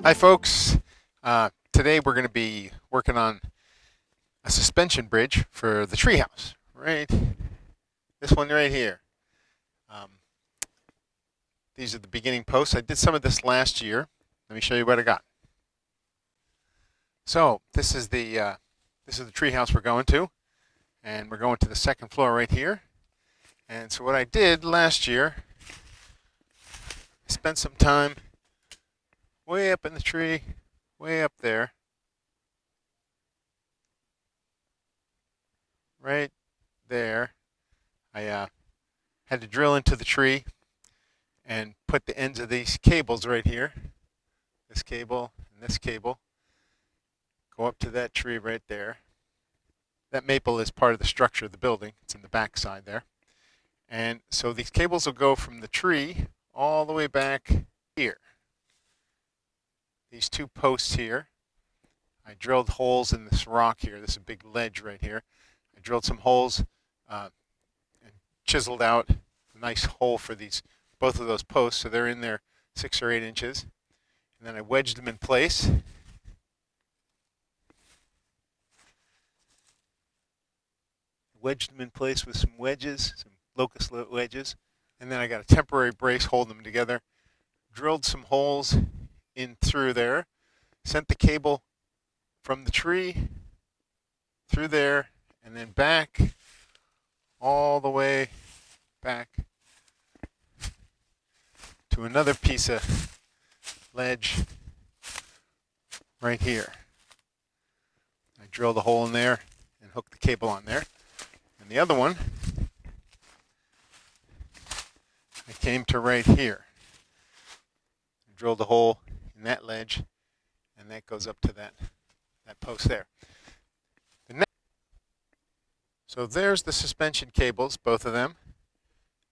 Hi, folks. Today we're going to be working on a suspension bridge for the treehouse. Right, this one right here. Um, these are the beginning posts. I did some of this last year. Let me show you what I got. So this is the treehouse we're going to, and we're going to the second floor right here. And so what I did last year, I spent some time way up in the tree, way up there, right there. I had to drill into the tree and put the ends of these cables right here, this cable and this cable, go up to that tree right there. That maple is part of the structure of the building. It's in the back side there. And so these cables will go from the tree all the way back here. These two posts here, I drilled holes in this rock here. This is a big ledge right here. I drilled some holes and chiseled out a nice hole for both of those posts, so they're in there 6 or 8 inches. And then I wedged them in place. Wedged them in place with some wedges, some locust wedges. And then I got a temporary brace holding them together. Drilled some holes in through there. Sent the cable from the tree through there and then back, all the way back to another piece of ledge right here. I drilled a hole in there and hooked the cable on there. And the other one, I came to right here. I drilled a hole in that ledge, and that goes up to that post there. So there's the suspension cables, both of them.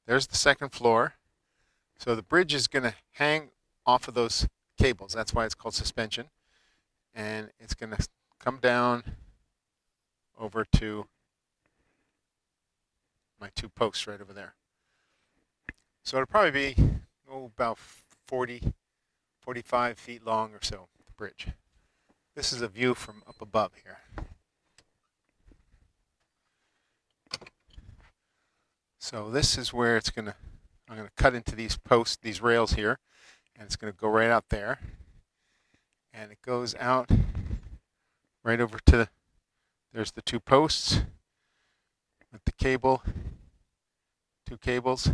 There's the second floor. So the bridge is going to hang off of those cables. That's why it's called suspension. And it's going to come down over to my two posts right over there. So it'll probably be about 40, 45 feet long or so, the bridge. This is a view from up above here. So this is where I'm going to cut into these posts, these rails here, and it's going to go right out there. And it goes out right over to, there's the two posts with the cable, two cables.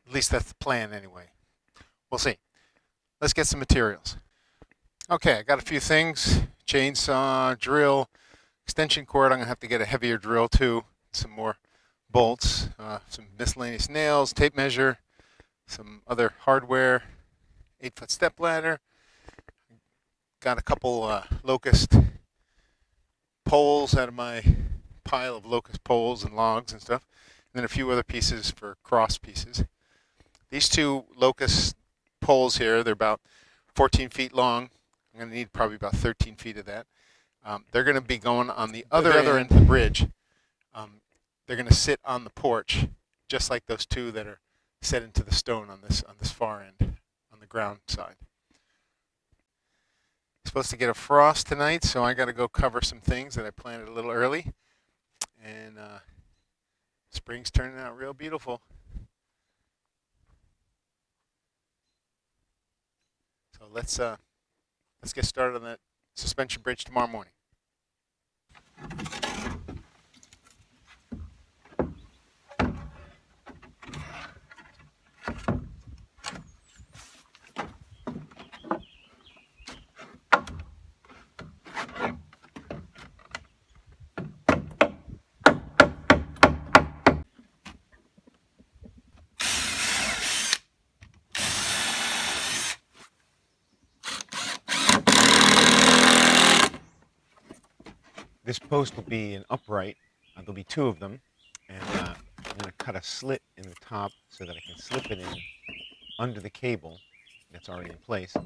At least that's the plan anyway. We'll see. Let's get some materials. Okay, I got a few things. Chainsaw, drill, extension cord. I'm going to have to get a heavier drill too. Some more bolts, some miscellaneous nails, tape measure, some other hardware, 8-foot step ladder. Got a couple locust poles out of my pile of locust poles and logs and stuff. And then a few other pieces for cross pieces. These two locust poles here, they're about 14 feet long. I'm going to need probably about 13 feet of that. They're going to be going on the other end of the bridge. They're going to sit on the porch, just like those two that are set into the stone on this far end, on the ground side. Supposed to get a frost tonight, so I got to go cover some things that I planted a little early. And spring's turning out real beautiful. So let's get started on that suspension bridge tomorrow morning. This post will be an upright. There'll be two of them, and I'm going to cut a slit in the top so that I can slip it in under the cable that's already in place,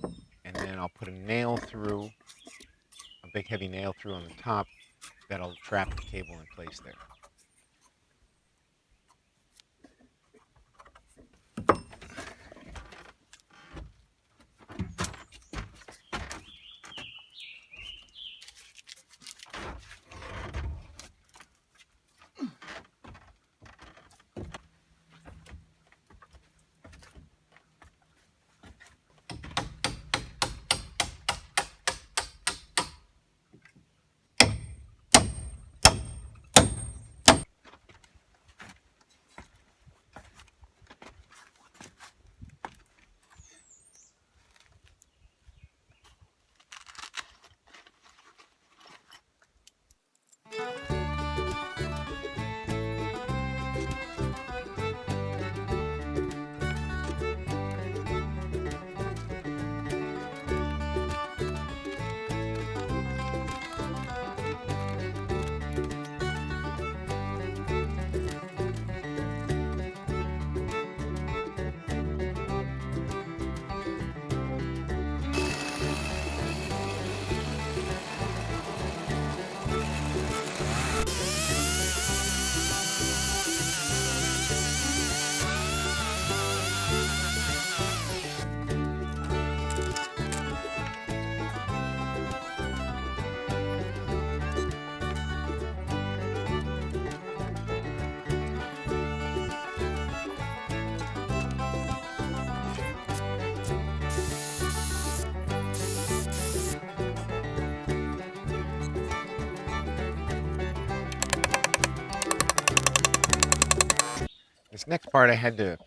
and then I'll put a nail through, a big heavy nail through on the top that'll trap the cable in place there. next part I had to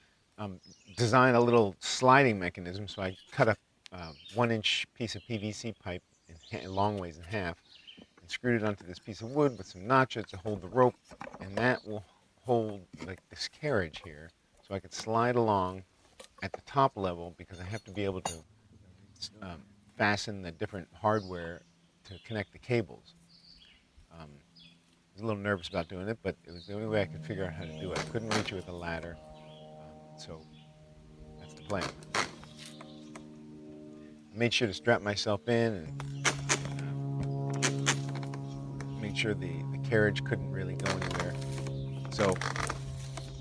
design a little sliding mechanism. So I cut a 1-inch piece of PVC pipe in long ways in half and screwed it onto this piece of wood with some notches to hold the rope, and that will hold like this carriage here, so I could slide along at the top level because I have to be able to fasten the different hardware to connect the cables. I was a little nervous about doing it, but it was the only way I could figure out how to do it. I couldn't reach it with a ladder, so that's the plan. I made sure to strap myself in and make sure the carriage couldn't really go anywhere. So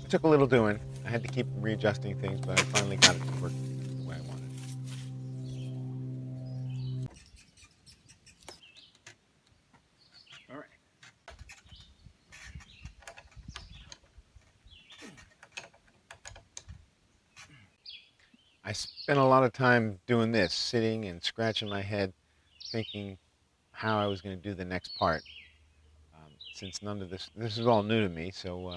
it took a little doing. I had to keep readjusting things, but I finally got it to work the way I wanted. All right. I spent a lot of time doing this, sitting and scratching my head, thinking how I was going to do the next part. Since none of this is all new to me, so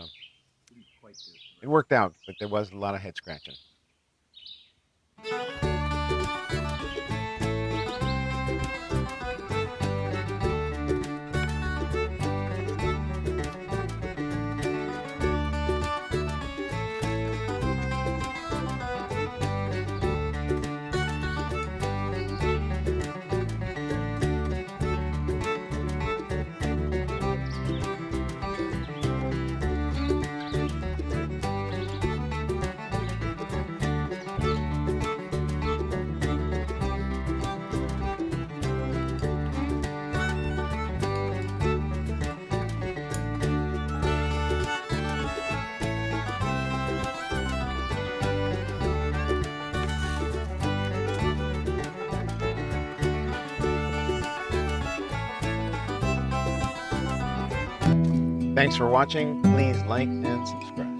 it worked out, but there was a lot of head scratching. Thanks for watching. Please like and subscribe.